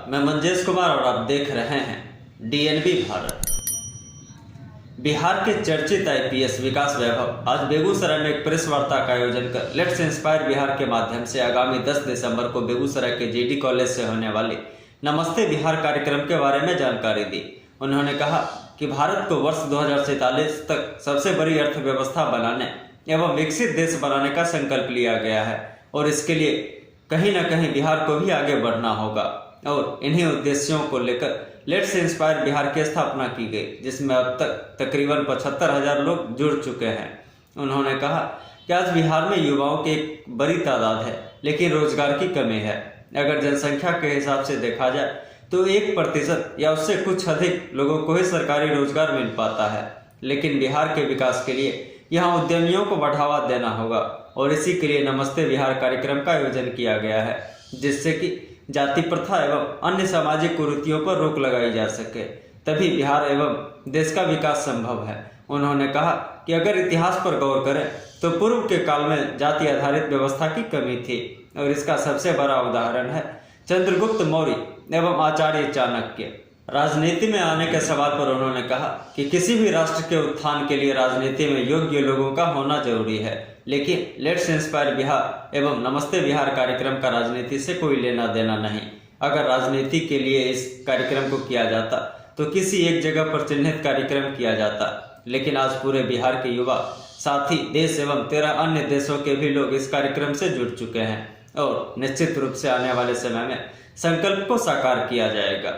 मैं मंजेश कुमार और आप देख रहे हैं डीएनबी भारत। बिहार के चर्चित आईपीएस विकास वैभव आज बेगूसराय में एक प्रेस वार्ता का आयोजन कर लेट्स इंस्पायर बिहार के माध्यम से आगामी 10 दिसंबर को बेगूसराय के जीडी कॉलेज से होने वाले नमस्ते बिहार कार्यक्रम के बारे में जानकारी दी। उन्होंने कहा कि भारत को वर्ष 2047 तक सबसे बड़ी अर्थव्यवस्था बनाने एवं विकसित देश बनाने का संकल्प लिया गया है और इसके लिए कहीं न कहीं बिहार को भी आगे बढ़ना होगा और इन्हीं उद्देश्यों को लेकर लेट्स इंस्पायर बिहार की स्थापना की गई, जिसमें अब तक तकरीबन 75,000 लोग जुड़ चुके हैं। उन्होंने कहा कि आज बिहार में युवाओं की एक बड़ी तादाद है, लेकिन रोजगार की कमी है। अगर जनसंख्या के हिसाब से देखा जाए तो 1% या उससे कुछ अधिक लोगों को ही सरकारी रोजगार मिल पाता है। लेकिन बिहार के विकास के लिए यहाँ उद्यमियों को बढ़ावा देना होगा और इसी के लिए नमस्ते बिहार कार्यक्रम का आयोजन किया गया है, जिससे कि जाति प्रथा एवं अन्य सामाजिक कुरीतियों पर रोक लगाई जा सके, तभी बिहार एवं देश का विकास संभव है। उन्होंने कहा कि अगर इतिहास पर गौर करें तो पूर्व के काल में जाति आधारित व्यवस्था की कमी थी और इसका सबसे बड़ा उदाहरण है चंद्रगुप्त मौर्य एवं आचार्य चाणक्य। राजनीति में आने के सवाल पर उन्होंने कहा कि किसी भी राष्ट्र के उत्थान के लिए राजनीति में योग्य लोगों का होना जरूरी है, लेकिन लेट्स इंस्पायर बिहार एवं नमस्ते बिहार कार्यक्रम का राजनीति से कोई लेना देना नहीं। अगर राजनीति के लिए इस कार्यक्रम को किया जाता तो किसी एक जगह पर चिन्हित कार्यक्रम किया जाता, लेकिन आज पूरे बिहार के युवा साथ ही देश एवं 13 अन्य देशों के भी लोग इस कार्यक्रम से जुड़ चुके हैं और निश्चित रूप से आने वाले समय में संकल्प को साकार किया जाएगा।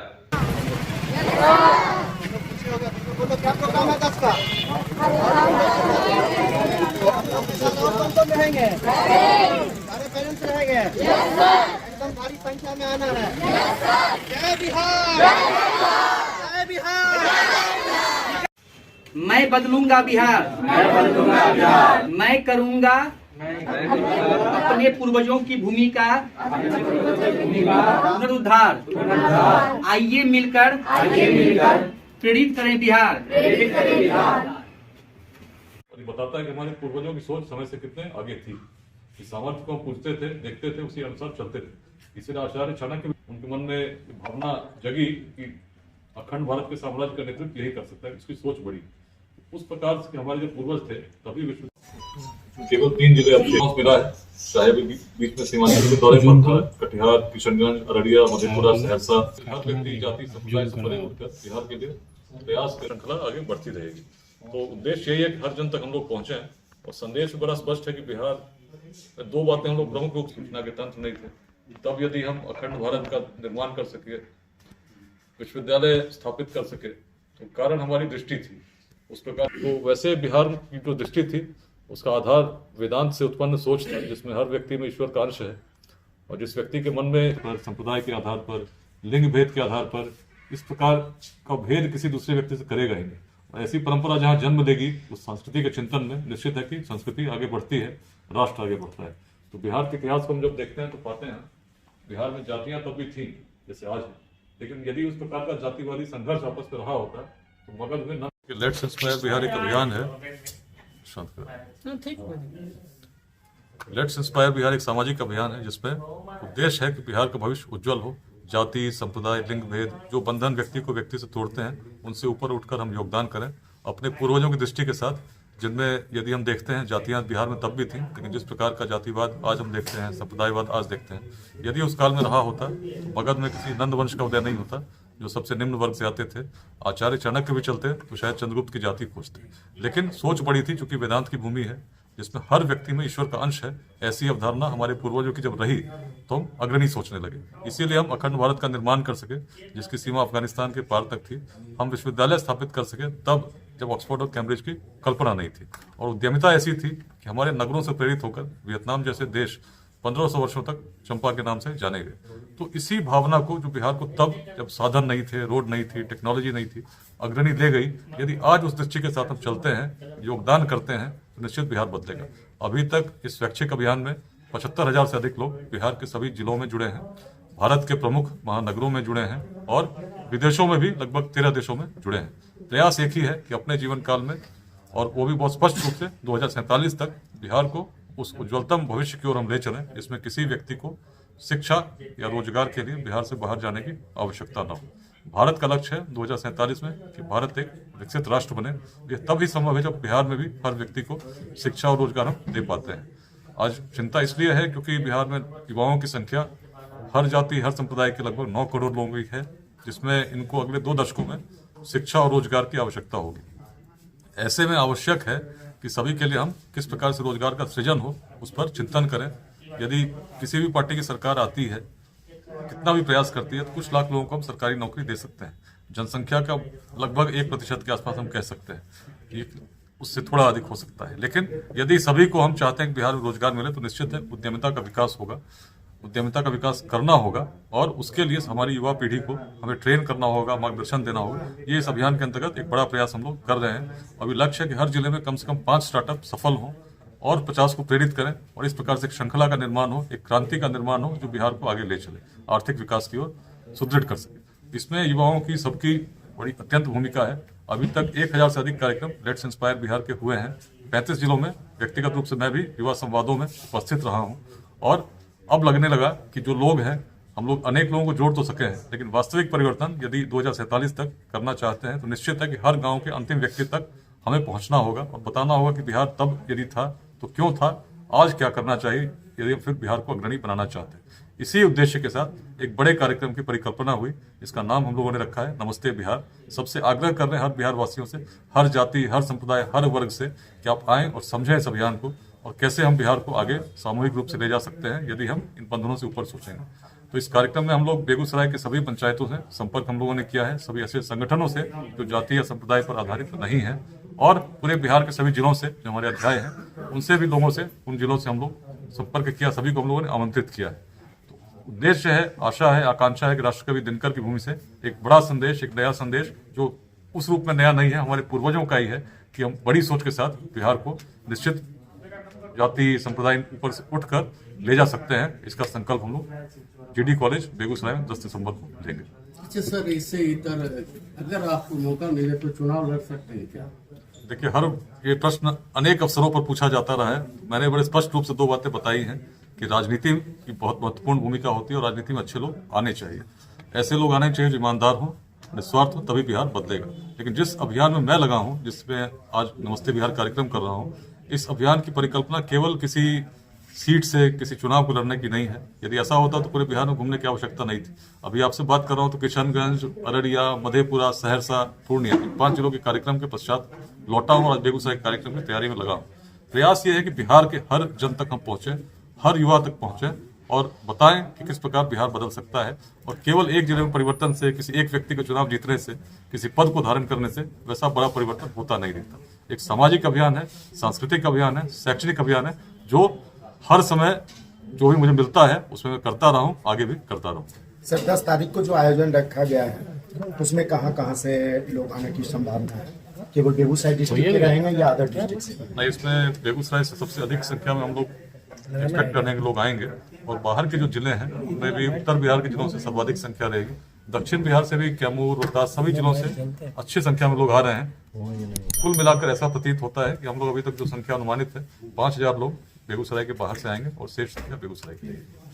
क्या प्रोग्राम है 10 का? कौन रहेंगे? सारे पेरेंट्स रहेंगे? एकदम भारी संख्या में आना है। जय बिहार, जय बिहार। मैं बदलूंगा बिहार, मैं करूंगा अपने पूर्वजों की भूमि का पुनरुद्धार। आइए मिलकर प्रेरित करें बिहार। ये बताता है कि हमारे पूर्वजों की सोच समय से कितने आगे थी। इस सामर्थ्य को हम पूछते थे, देखते थे, उसी अनुसार चलते थे। इसीलिए आचार्य चाणक्य उनके मन में भावना जगी कि अखंड भारत के साम्राज्य का नेतृत्व यही कर सकता है। इसकी सोच बड़ी उस प्रकार से हमारे जो पूर्वज थे तभी विश्व केवल 3 जगह अब फेमस मिला है, चाहे भी बीच में सीमांचल के दौरे पर था, कटिहार, किशनगंज, अररिया, मधेपुरा, सहरसा। हर व्यक्ति जाति समुदाय से परे उठकर बिहार के लिए प्रयास की श्रृंखला आगे बढ़ती रहेगी। तो उद्देश्य यही है कि हर जन तक हम लोग पहुंचे और संदेश बड़ा स्पष्ट है कि बिहार में 2 बातें हम लोग प्रमुख रूप से सूचना के तंत्र नहीं थे। तब यदि हम अखंड भारत का निर्माण कर सके, विश्वविद्यालय स्थापित कर सके, तो कारण हमारी दृष्टि थी उस प्रकार। तो वैसे बिहार की जो दृष्टि थी उसका आधार वेदांत से उत्पन्न सोच था, जिसमें हर व्यक्ति में ईश्वर का अंश है और जिस व्यक्ति के मन में संप्रदाय के आधार पर, लिंग भेद के आधार पर इस प्रकार का भेद किसी दूसरे व्यक्ति से करेगा ही नहीं। और ऐसी परंपरा जहाँ जन्म लेगी उस संस्कृति के चिंतन में निश्चित है कि संस्कृति आगे बढ़ती है, राष्ट्र आगे बढ़ता है। तो बिहार के इतिहास को हम जब देखते हैं तो पाते हैं बिहार में जातियां तब भी थी जैसे आज है, लेकिन यदि उस प्रकार का जातिवादी संघर्ष आपस में रहा होता तो मगध में न। लेट्स इंस्पायर बिहार एक अभियान है। लेट्स इंस्पायर बिहार एक सामाजिक अभियान है जिसमें उद्देश्य है कि बिहार का भविष्य उज्जवल हो। जाति, संप्रदाय, लिंग भेद जो बंधन व्यक्ति को व्यक्ति से तोड़ते हैं उनसे ऊपर उठकर हम योगदान करें अपने पूर्वजों की दृष्टि के साथ, जिनमें यदि हम देखते हैं जातियां बिहार में तब भी थी, लेकिन जिस प्रकार का जातिवाद आज हम देखते हैं, संप्रदायवाद आज देखते हैं, यदि उस काल में रहा होता तो मगध में किसी नंद वंश का उदय नहीं होता जो सबसे निम्न वर्ग से आते थे। आचार्य चाणक्य भी चलते तो शायद चंद्रगुप्त की जाति खोजते, लेकिन सोच बड़ी थी चूंकि वेदांत की भूमि है जिसमें हर व्यक्ति में ईश्वर का अंश है। ऐसी अवधारणा हमारे पूर्वजों की जब रही तो हम अग्रणी सोचने लगे। इसीलिए हम अखंड भारत का निर्माण कर सके जिसकी सीमा अफगानिस्तान के पार तक थी। हम विश्वविद्यालय स्थापित कर सके तब जब ऑक्सफोर्ड और कैम्ब्रिज की कल्पना नहीं थी। और उद्यमिता ऐसी थी कि हमारे नगरों से प्रेरित होकर वियतनाम जैसे देश 1500 वर्षों तक चंपा के नाम से जाने गए। तो इसी भावना को जो बिहार को तब जब साधन नहीं थे, रोड नहीं थी, टेक्नोलॉजी नहीं थी, अग्रणी ले गई। यदि आज उस दृष्टि के साथ हम चलते हैं, योगदान करते हैं तो निश्चित बिहार बदलेगा। अभी तक इस स्वैच्छिक अभियान में 75,000 से अधिक लोग बिहार के सभी जिलों में जुड़े हैं, भारत के प्रमुख महानगरों में जुड़े हैं और विदेशों में भी लगभग 13 देशों में जुड़े हैं। प्रयास एक ही है कि अपने जीवन काल में, और वो भी बहुत स्पष्ट रूप से 2047 तक बिहार को उस उज्ज्वलतम भविष्य की ओर हम ले चलें, इसमें किसी व्यक्ति को शिक्षा या रोजगार के लिए बिहार से बाहर जाने की आवश्यकता न हो। भारत का लक्ष्य है 2047 में कि भारत एक विकसित राष्ट्र बने। ये तभी संभव है जब बिहार में भी हर व्यक्ति को शिक्षा और रोजगार हम दे पाते हैं। आज चिंता इसलिए है क्योंकि बिहार में युवाओं की संख्या हर जाति हर संप्रदाय के लगभग 9 करोड़ लोगों की है, जिसमें इनको अगले 2 दशकों में शिक्षा और रोजगार की आवश्यकता होगी। ऐसे में आवश्यक है कि सभी के लिए हम किस प्रकार से रोजगार का सृजन हो उस पर चिंतन करें। यदि किसी भी पार्टी की सरकार आती है, कितना भी प्रयास करती है, तो कुछ लाख लोगों को हम सरकारी नौकरी दे सकते हैं। जनसंख्या का लगभग 1% के आसपास हम कह सकते हैं, ये उससे थोड़ा अधिक हो सकता है। लेकिन यदि सभी को हम चाहते हैं कि बिहार में रोजगार मिले तो निश्चित है उद्यमिता का विकास होगा, उद्यमिता का विकास करना होगा और उसके लिए हमारी युवा पीढ़ी को हमें ट्रेन करना होगा, मार्गदर्शन देना होगा। ये इस अभियान के अंतर्गत एक बड़ा प्रयास हम लोग कर रहे हैं। अभी लक्ष्य है कि हर जिले में कम से कम 5 स्टार्टअप सफल हों और 50 को प्रेरित करें और इस प्रकार से एक श्रृंखला का निर्माण हो, एक क्रांति का निर्माण हो जो बिहार को आगे ले चले, आर्थिक विकास की ओर सुदृढ़ कर सके। इसमें युवाओं की सबकी बड़ी अत्यंत भूमिका है। अभी तक 1000 से अधिक कार्यक्रम लेट्स इंस्पायर बिहार के हुए हैं। 35 जिलों में व्यक्तिगत रूप से मैं भी युवा संवादों में उपस्थित रहा हूं और अब लगने लगा कि जो लोग हैं, हम लोग अनेक लोगों को जोड़ तो सके हैं, लेकिन वास्तविक परिवर्तन यदि 2047 तक करना चाहते हैं तो निश्चित है कि हर गांव के अंतिम व्यक्ति तक हमें पहुंचना होगा और बताना होगा कि बिहार तब यदि था तो क्यों था, आज क्या करना चाहिए यदि हम फिर बिहार को अग्रणी बनाना चाहते हैं। इसी उद्देश्य के साथ एक बड़े कार्यक्रम की परिकल्पना हुई। इसका नाम हम लोगों ने रखा है नमस्ते बिहार। सबसे आग्रह कर रहे हैं हर बिहार वासियों से, हर जाति हर संप्रदाय हर वर्ग से कि आप आएं और समझें इस अभियान को और कैसे हम बिहार को आगे सामूहिक रूप से ले जा सकते हैं यदि हम इन बंधनों से ऊपर सोचेंगे। तो इस कार्यक्रम में हम लोग बेगूसराय के सभी पंचायतों से संपर्क हम लोगों ने किया है, सभी ऐसे संगठनों से जो जाति या संप्रदाय पर आधारित नहीं है और पूरे बिहार के सभी जिलों से जो हमारे अध्याय हैं उनसे भी लोगों से, उन जिलों से हम लोग संपर्क किया, सभी को हम लोगों ने आमंत्रित किया है। तो उद्देश्य है, आशा है, आकांक्षा है कि राष्ट्रकवि दिनकर की भूमि से एक बड़ा संदेश, एक नया संदेश जो उस रूप में नया नहीं है, हमारे पूर्वजों का ही है कि हम बड़ी सोच के साथ बिहार को निश्चित जाति संप्रदाय ऊपर से उठकर ले जा सकते हैं। इसका संकल्प हम लोग जीडी कॉलेज बेगूसराय में 10 दिसंबर को लेंगे। अच्छा सर, इससे इतर अगर आपको मौका मिले तो चुनाव लड़ सकते हैं क्या? देखिए, ये प्रश्न अनेक अवसरों पर पूछा जाता रहा है। मैंने बड़े स्पष्ट रूप से 2 बातें बताई हैं कि राजनीति की बहुत महत्वपूर्ण भूमिका होती है और राजनीति में अच्छे लोग आने चाहिए। ऐसे लोग आने चाहिए जो ईमानदार हों, निस्वार्थ हो, तभी बिहार बदलेगा। लेकिन जिस अभियान में मैं लगा हूं, जिसमें आज नमस्ते बिहार कार्यक्रम कर रहा हूं, इस अभियान की परिकल्पना केवल किसी सीट से किसी चुनाव को लड़ने की नहीं है। यदि ऐसा होता तो पूरे बिहार में घूमने की आवश्यकता नहीं थी। अभी आपसे बात कर रहा हूं तो किशनगंज, अररिया, मधेपुरा, सहरसा, पूर्णिया, 5 जिलों के कार्यक्रम के पश्चात लौटा हूं और आज बेगूसराय कार्यक्रम की तैयारी में लगा हूं। प्रयास ये है कि बिहार के हर जन तक हम पहुंचे, हर युवा तक पहुंचे और बताएं कि किस प्रकार बिहार बदल सकता है। और केवल एक जिले में परिवर्तन से, किसी एक व्यक्ति को चुनाव जीतने से, किसी पद को धारण करने से वैसा बड़ा परिवर्तन होता नहीं रहता। एक सामाजिक अभियान है, सांस्कृतिक अभियान है, शैक्षणिक अभियान है जो हर समय जो भी मुझे मिलता है उसमें मैं करता रहा हूं, आगे भी करता रहूं। सर, 10 तारीख को जो आयोजन रखा गया है उसमें कहां से लोग आने की संभावना है? केवल बेगूसराय डिस्ट्रिक्ट के रहेंगे या अदर डिस्ट्रिक्ट से? नहीं, इसमें बेगूसराय से सबसे अधिक संख्या में हम लोग एक्सपेक्ट करने के लोग आएंगे और बाहर के जो जिले हैं उनमें भी उत्तर बिहार के जिलों से सर्वाधिक संख्या रहेगी। दक्षिण बिहार से भी कैमूर, रोहतास, सभी जिलों से अच्छी संख्या में लोग आ रहे हैं। कुल मिलाकर ऐसा प्रतीत होता है कि हम लोग अभी तक जो संख्या अनुमानित है 5000 लोग बेगूसराय के बाहर से आएंगे और शेष संख्या बेगूसराय की।